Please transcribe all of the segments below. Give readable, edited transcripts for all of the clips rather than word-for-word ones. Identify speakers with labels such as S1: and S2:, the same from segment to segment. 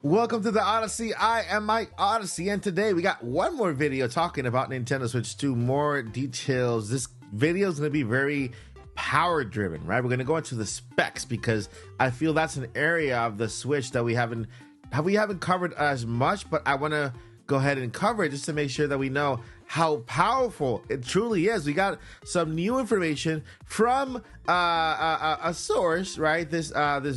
S1: Welcome to the Odyssey. I am Mike Odyssey, and today we got one more video talking about Nintendo Switch 2. More details. This video is going to be very power driven, right? We're going to go into the specs because I feel that's an area of the Switch that we haven't covered as much, but I want to go ahead and cover it just to make sure that we know how powerful it truly is. We got some new information from a source, right? This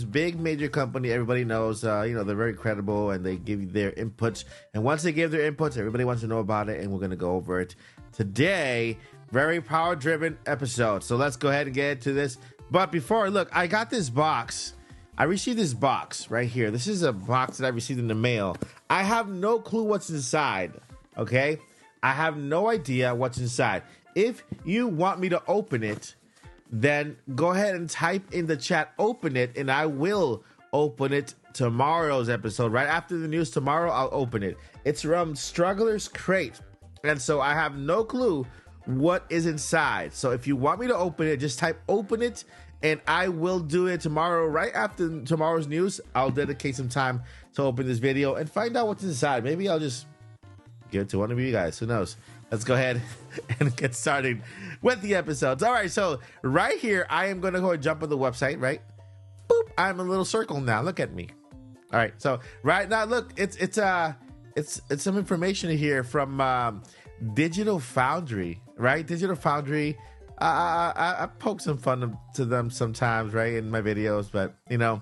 S1: big major company everybody knows. They're very credible and they give you their inputs. And once they give their inputs, everybody wants to know about it, and we're gonna go over it today. Very power driven episode. So let's go ahead and get to this. But before, look, I got this box. I received this box right here. This is a box that I received in the mail. I have no clue what's inside, okay? I have no idea what's inside. If you want me to open it, then go ahead and type in the chat, open it, and I will open it tomorrow's episode. Right after the news tomorrow, I'll open it. It's from Struggler's Crate. And so I have no clue what is inside. So if you want me to open it, just type open it, and I will do it tomorrow. Right after tomorrow's news, I'll dedicate some time to open this video and find out what's inside. Maybe I'll just give it to one of you guys. Who knows? Let's go ahead and get started with the episodes. All right, so right here, I am going to go and jump on the website, right? Boop, I'm a little circle now. Look at me. All right, so right now, look, it's some information here from Digital Foundry, right? Digital Foundry. I poke some fun to them sometimes, right, in my videos, but you know,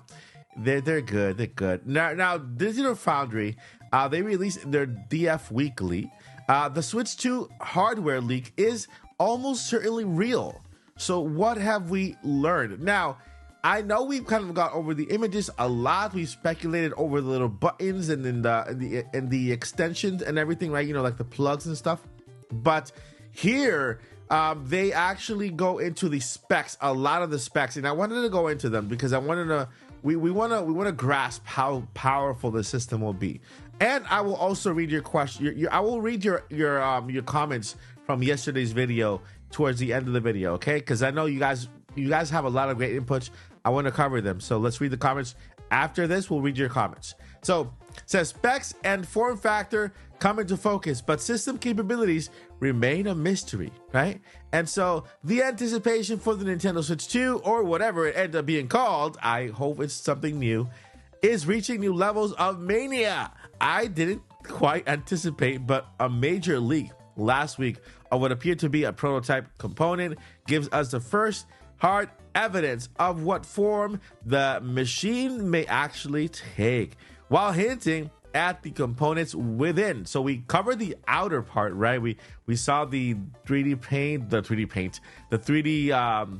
S1: they're good. They're good. Now, Digital Foundry, they released their DF Weekly. The Switch 2 hardware leak is almost certainly real. So what have we learned? Now, I know we've kind of got over the images a lot. We've speculated over the little buttons and in the extensions and everything, right? You know, like the plugs and stuff. But here, they actually go into the specs, a lot of the specs, and I wanted to go into them because I wanted to. We want to grasp how powerful the system will be, and I will also read your question. I will read your comments from yesterday's video towards the end of the video, okay? Because I know you guys have a lot of great inputs. I want to cover them, so let's read the comments. After this, we'll read your comments. So, it says specs and form factor come into focus, but system capabilities remain a mystery, right? And so the anticipation for the Nintendo Switch 2, or whatever it ends up being called, I hope it's something new, is reaching new levels of mania. I didn't quite anticipate, but a major leak last week of what appeared to be a prototype component gives us the first hard evidence of what form the machine may actually take, while hinting at the components within. So we covered the outer part, right? We saw the 3D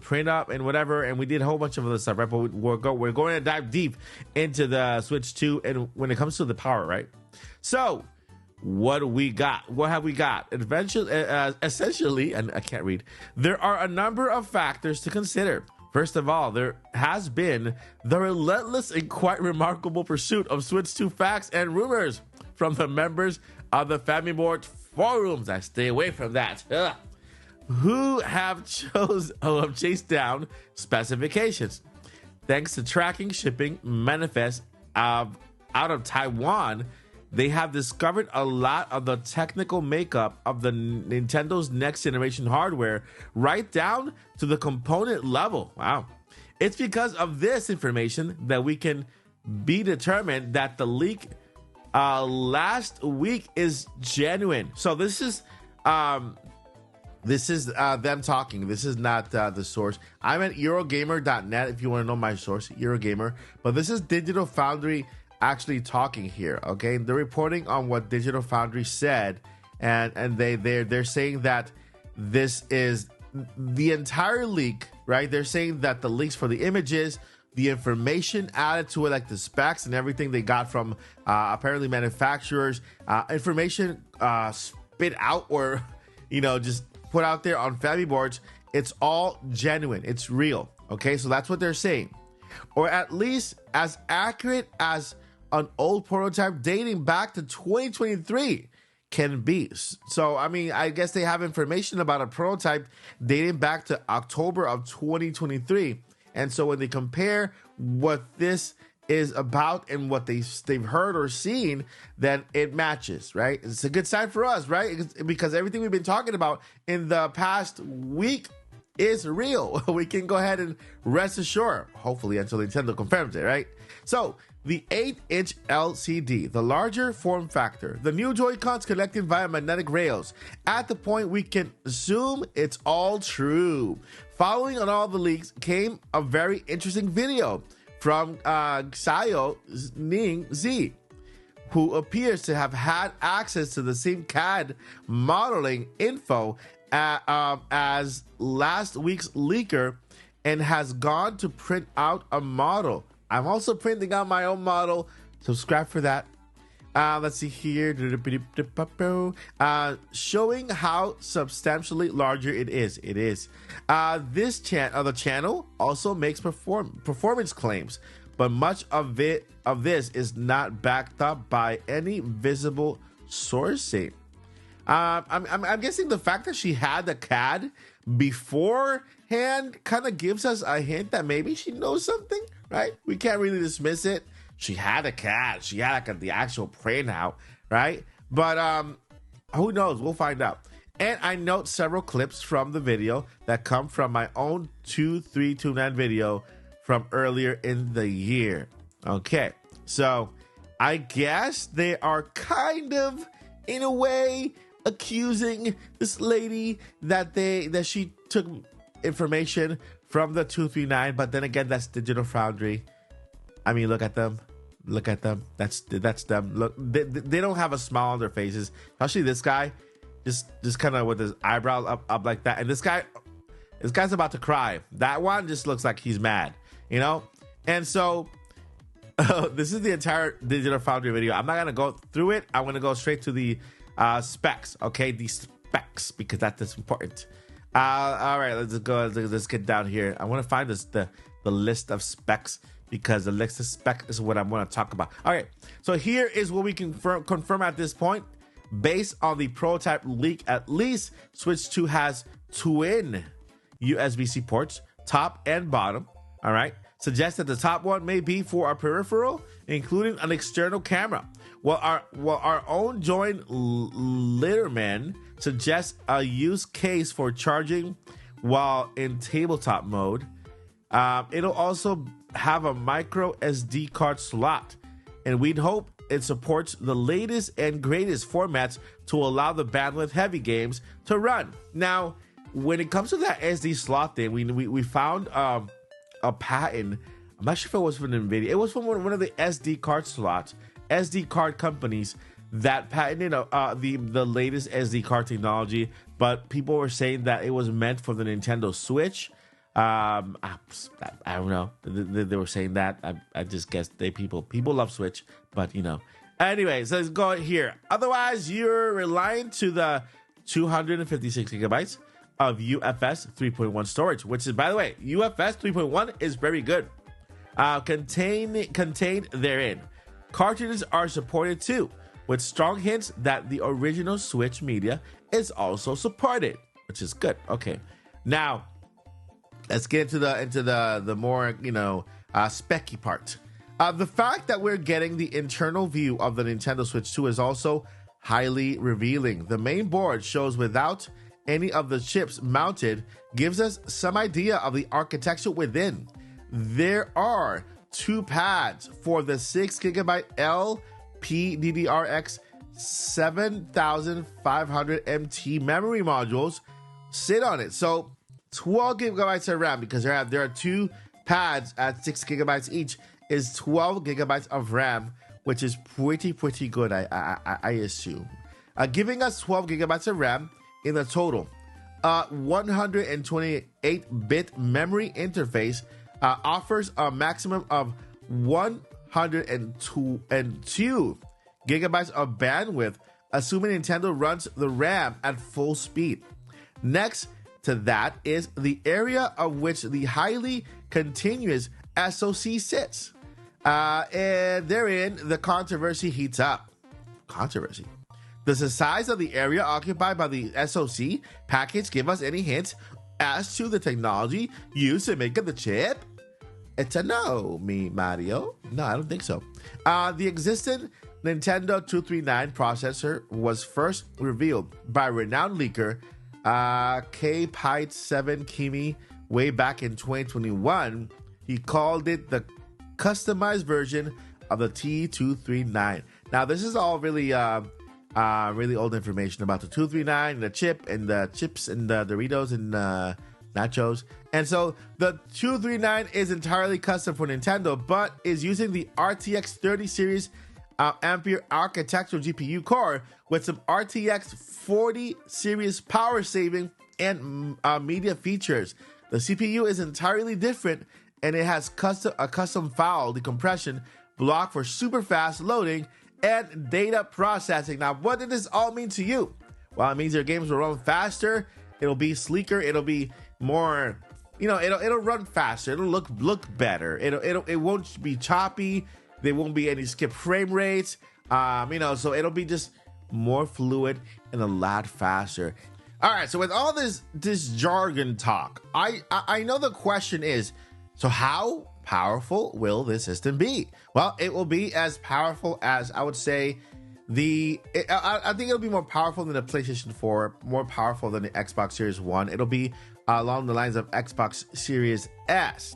S1: print up and whatever, and we did a whole bunch of other stuff, right? But we're going to dive deep into the Switch 2 and when it comes to the power, right? So what do we got? What have we got? Essentially, and I can't read, there are a number of factors to consider. First of all, there has been the relentless and quite remarkable pursuit of Switch 2 facts and rumors from the members of the Family Board forums. I stay away from that. Who have chased down specifications. Thanks to tracking shipping manifest out of Taiwan, they have discovered a lot of the technical makeup of the Nintendo's next generation hardware, right down to the component level. Wow. It's because of this information that we can be determined that the leak last week is genuine. So this is them talking. This is not the source. I'm at Eurogamer.net if you want to know my source, Eurogamer. But this is Digital Foundry actually talking here, okay? They're reporting on what Digital Foundry said, and they're saying that this is the entire leak, right? They're saying that the leaks for the images, the information added to it, like the specs and everything they got from apparently manufacturers, information spit out or just put out there on family boards, it's all genuine, it's real, okay? So that's what they're saying, or at least as accurate as an old prototype dating back to 2023 can be. So, I mean, I guess they have information about a prototype dating back to October of 2023. And so when they compare what this is about and what they've heard or seen, then it matches, right? It's a good sign for us, right? Because everything we've been talking about in the past week is real. We can go ahead and rest assured, hopefully until Nintendo confirms it, right? So the 8-inch LCD, the larger form factor, the new Joy-Cons connected via magnetic rails. At the point we can assume it's all true. Following on all the leaks came a very interesting video from Xiao Ning Z, who appears to have had access to the same CAD modeling info as last week's leaker and has gone to print out a model. I'm also printing out my own model. Subscribe for that. Let's see here. Showing how substantially larger it is. It is. The channel also makes performance claims, but much of this is not backed up by any visible sourcing. I'm guessing the fact that she had the CAD beforehand kind of gives us a hint that maybe she knows something, right? We can't really dismiss it. She had a CAD. She had like the actual printout, right? But who knows? We'll find out. And I note several clips from the video that come from my own 2329 video from earlier in the year. Okay, so I guess they are kind of, in a way, accusing this lady that she took information from the 239, but then again, that's Digital Foundry. I mean, look at them. That's them. Look, they don't have a smile on their faces. Especially this guy, just kind of with his eyebrows up like that. And this guy's about to cry. That one just looks like he's mad, you know. And so this is the entire Digital Foundry video. I'm not gonna go through it. I'm gonna go straight to the specs. Okay, the specs, because that's important. All right, let's get down here. I want to find the list of specs, because the list of spec is what I'm going to talk about. All right, so here is what we can confirm at this point. Based on the prototype leak, at least Switch 2 has twin USB-C ports, top and bottom. All right, suggests that the top one may be for a peripheral, including an external camera. While our own joint Litterman suggests a use case for charging while in tabletop mode. It'll also have a micro SD card slot, and we'd hope it supports the latest and greatest formats to allow the bandwidth heavy games to run. Now, when it comes to that SD slot thing, we found a patent. I'm not sure if it was from NVIDIA. It was from one of the SD card companies that patented the latest SD card technology, but people were saying that it was meant for the Nintendo Switch. I don't know. They were saying that. I just guess people love Switch, but you know. Anyways, let's go here. Otherwise, you're relying to the 256 gigabytes of UFS 3.1 storage, which is, by the way, UFS 3.1 is very good. Contained therein. Cartridges are supported too, with strong hints that the original Switch media is also supported, which is good. Okay, now let's get into the more specky part. The fact that we're getting the internal view of the Nintendo Switch 2 is also highly revealing. The main board shows without any of the chips mounted, gives us some idea of the architecture within. There are two pads for the 6GB LPDDR-X 7500 MT memory modules sit on it. So 12 gigabytes of RAM, because there are two pads at 6 gigabytes each, is 12 gigabytes of RAM, which is pretty good, I assume. Giving us 12 gigabytes of RAM in the total. 128-bit memory interface offers a maximum of 102 gigabytes of bandwidth, assuming Nintendo runs the RAM at full speed. Next to that is the area of which the highly continuous SoC sits. And therein, the controversy heats up. Controversy. Does the size of the area occupied by the SoC package give us any hints as to the technology used to make up the chip? It's a no, me Mario. No, I don't think so. The existing Nintendo 239 processor was first revealed by renowned leaker K-Pite7 Kimi way back in 2021. He called it the customized version of the T239. Now, this is all really old information about the 239, the chip and the chips and the Doritos and nachos. And so the 239 is entirely custom for Nintendo, but is using the RTX 30 series Ampere architectural GPU core with some RTX 40 series power saving and media features. The CPU is entirely different, and it has a custom file decompression block for super fast loading and data processing. Now, what did this all mean to you? Well, it means your games will run faster. It'll be sleeker. It'll be more, it'll run faster. It'll look better. It won't be choppy. There won't be any skip frame rates. So it'll be just more fluid and a lot faster. All right. So with all this jargon talk, I know the question is, so how powerful will this system be? Well, it will be as powerful as, I would say, I think it'll be more powerful than the PlayStation 4, more powerful than the Xbox Series 1. It'll be along the lines of Xbox Series S.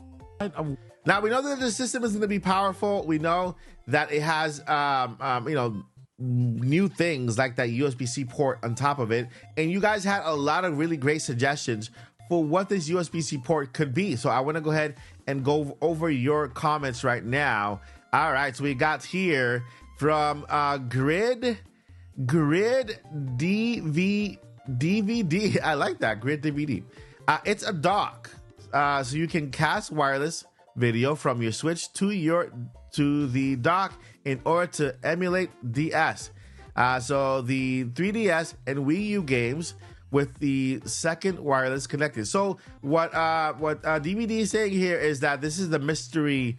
S1: Now, we know that the system is going to be powerful. We know that it has, new things like that USB-C port on top of it. And you guys had a lot of really great suggestions for what this USB-C port could be. So I want to go ahead and go over your comments right now. All right, so we got here from Grid DVD. I like that, Grid DVD. It's a dock, so you can cast wireless video from your Switch to the dock in order to emulate DS. So the 3DS and Wii U games with the second wireless connected. So what DVD is saying here is that this is the mystery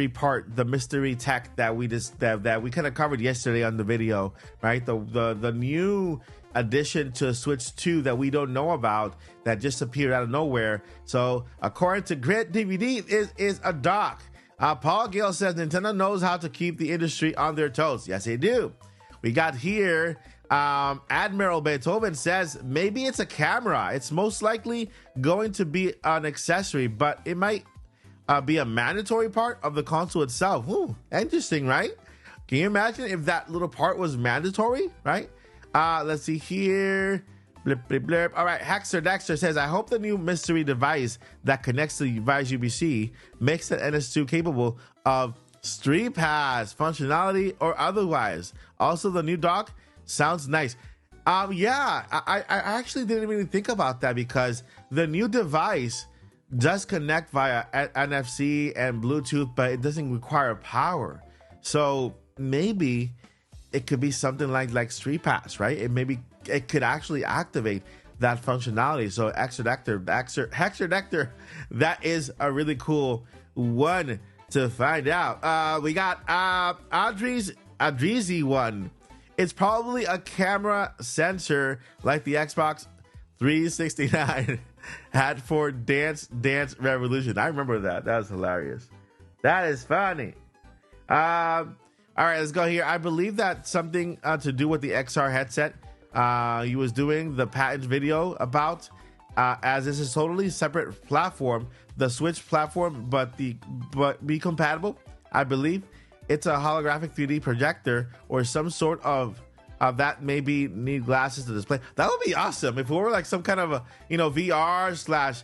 S1: part, the mystery tech that we that we kind of covered yesterday on the video, right? The new addition to Switch 2 that we don't know about that just appeared out of nowhere. So according to Grid DVD, is a dock. Paul Gale says Nintendo knows how to keep the industry on their toes. Yes, they do. We got here. Admiral Beethoven says maybe it's a camera. It's most likely going to be an accessory, but it might be a mandatory part of the console itself. Ooh, interesting, right? Can you imagine if that little part was mandatory, right? Let's see here. Blip, blip, blip. All right, Hexer Dexter says, I hope the new mystery device that connects to the device UBC makes the NS2 capable of Street Pass functionality or otherwise. Also, the new dock sounds nice. I actually didn't really think about that because the new device does connect via NFC and Bluetooth, but it doesn't require power. So maybe it could be something like Street Pass, right? It could actually activate that functionality. So Hexerdector, that is a really cool one to find out. We got Adrizi one. It's probably a camera sensor like the Xbox 369 had for Dance Revolution. I remember that. That was hilarious. That is funny. All right, let's go here. I believe that something to do with the XR headset he was doing the patent video about, as this is totally separate platform, the Switch platform, but be compatible. I believe it's a holographic 3D projector or some sort of that. Need glasses to display. That would be awesome if it were like some kind of a VR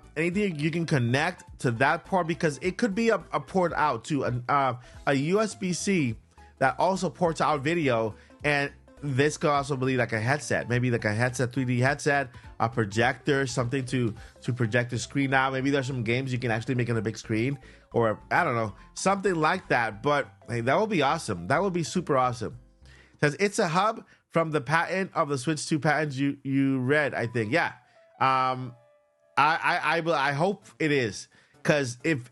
S1: / anything you can connect to that port, because it could be a port out to a USB-C that also ports out video, and this could also be like a headset, maybe like a headset, 3D headset, a projector, something to project the screen out. Maybe there's some games you can actually make on a big screen, or I don't know, something like that. But hey, that would be awesome. That would be super awesome. It says it's a hub from the patent of the Switch 2 patents you read, I think. Yeah. I hope it is, because if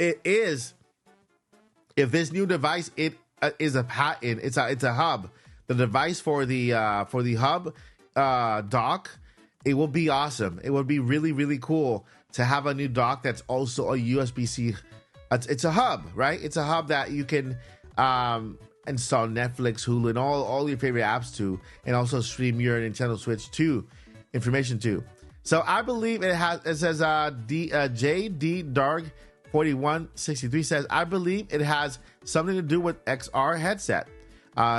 S1: this new device is a patent, it's a hub. The device for the hub dock, it will be awesome. It would be really, really cool to have a new dock that's also a USB-C. It's a hub, right? It's a hub that you can install Netflix, Hulu, and all your favorite apps to, and also stream your Nintendo Switch to information to. So I believe it says JD Dark 4163 says, I believe it has something to do with XR headset.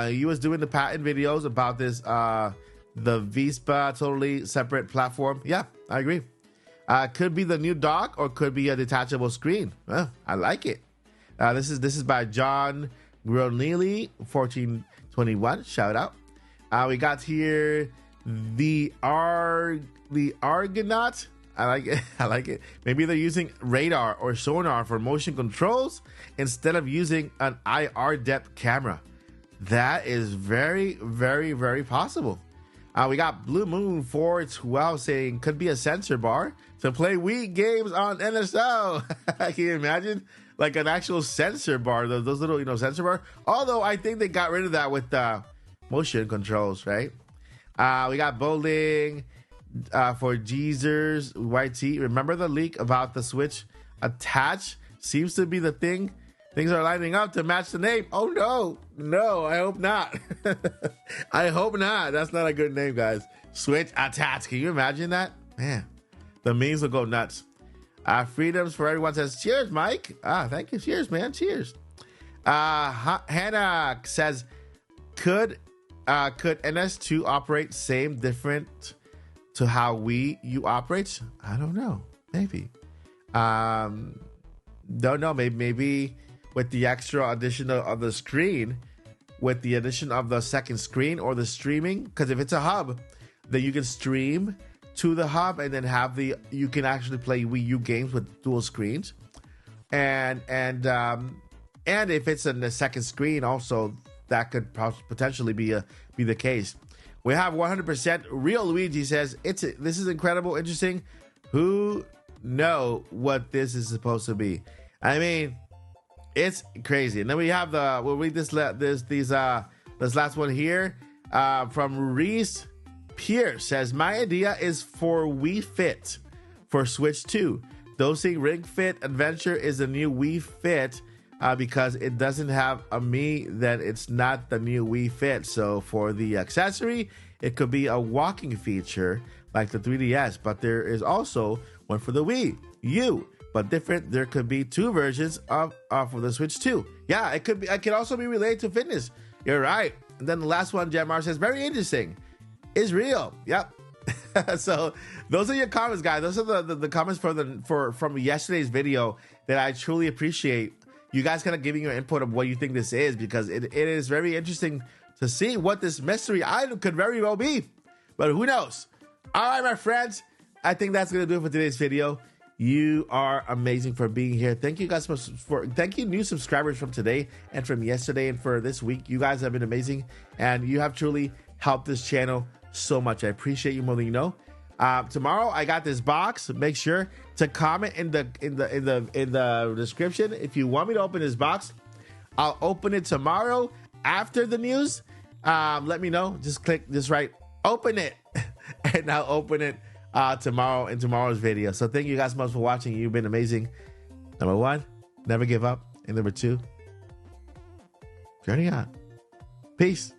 S1: He was doing the patent videos about this, the Vespa, totally separate platform. Yeah, I agree. Could be the new dock or could be a detachable screen. I like it. This is by John Gronili 1421. Shout out. We got here the Argonaut. I like it. I like it. Maybe they're using radar or sonar for motion controls instead of using an IR depth camera. That is very, very, very possible. We got Blue Moon 412 saying could be a sensor bar to play Wii games on NSO. Can you imagine? Like an actual sensor bar, those little, sensor bar. Although I think they got rid of that with motion controls, right? We got Bowling for Jeezers YT. Remember the leak about the Switch attach? Seems to be the thing. Things are lining up to match the name. Oh, no, I hope not. I hope not. That's not a good name, guys. Switch attach. Can you imagine that? Man, the memes will go nuts. Freedoms for everyone says, cheers, Mike. Thank you. Cheers, man. Cheers. Hannah says, could NS2 operate same different to how Wii U operates? I don't know. Maybe. Don't know. Maybe with the extra addition of the screen, with the addition of the second screen or the streaming, because if it's a hub, then you can stream to the hub and then you can actually play Wii U games with dual screens, and if it's in the second screen also, that could potentially be the case. We have 100% Real Luigi says this is incredible, interesting. Who know what this is supposed to be? I mean, it's crazy. And then we have we'll read this last one here from Reese Pierce says, my idea is for Wii Fit for Switch 2. Dosing Ring Fit Adventure is the new Wii Fit because it doesn't have a Me, then it's not the new Wii Fit. So for the accessory, it could be a walking feature like the 3DS, but there is also one for the Wii U. But different, there could be two versions of for the Switch 2. Yeah, it could be. It could also be related to fitness. You're right. And then the last one, Jamar says, very interesting. Is real. Yep. So those are your comments, guys. Those are the comments from yesterday's video that I truly appreciate. You guys kind of giving your input of what you think this is, because it is very interesting to see what this mystery item could very well be. But who knows? All right, my friends. I think that's going to do it for today's video. You are amazing for being here. Thank you guys thank you new subscribers from today and from yesterday and for this week. You guys have been amazing, and you have truly helped this channel so much. I appreciate you more than you know. Tomorrow I got this box. Make sure to comment in the description if you want me to open this box. I'll open it tomorrow after the news. Let me know. Just write open it, and I'll open it tomorrow in tomorrow's video. So thank you guys so much for watching. You've been amazing. Number 1, never give up. And number 2, journey on. Peace.